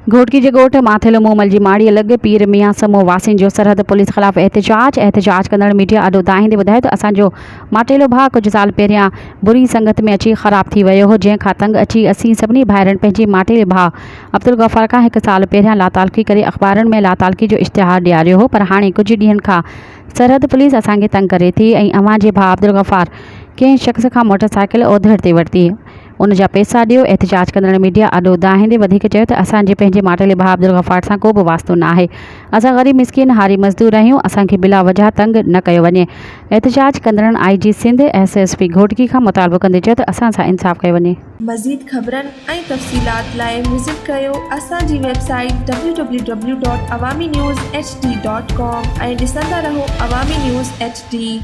घोटकी जे ॻोठ माथेलो मोमल जी माड़ी लॻ पीर मियां समूह वासियुनि जो सरहद पुलिस ख़िलाफ़ एहतजाज कंदड़ मीडिया अॾो दाहिंदे ॿुधायो त असांजो माटेलो भाउ कुझु साल पहिरियां बुरी संगत में अची ख़राब थी वियो हो, जंहिंखां तंग अची असीं सभिनी भाइरनि पंहिंजे माटेले भाउ अब्दुल गफ़ार खां 1 साल पहिरियां लातालकी करे अख़बारनि में लातालकी जो इश्तिहार ॾियारियो हो। पर हाणे कुझु ॾींहंनि खां सरहद पुलिस असांखे तंग करे थी ऐं अव्हां जे भाउ अब्दुल गफ़ार कंहिं शख़्स खां मोटरसाइकिल ओधड़ ते वरिती, उन जा पैसा ॾियो। एहतजाज कंदड़ मीडिया अॾो दाहिंदे वधीक चयो त असांजे पंहिंजे माटेले भाउ अब्दुल गफ़ार सां को बि वास्तो न आहे। असां ग़रीब मिसकिन हारी मज़दूर आहियूं, असांखे बिला वजह तंग न कयो वञे। एहतजाज कंदड़नि IG सिंध SSP घोटकी खां मुतालबो कंदे चयो त असां सां इंसाफ़ कयो वञे। मज़ीद ख़बरनि ऐं तफ़सीलात लाइ विज़िट कयो असांजी वेबसाइट www.awamiNewsHD.com ऐं ॾिसंदा रहो अवामी न्यूज़ HD।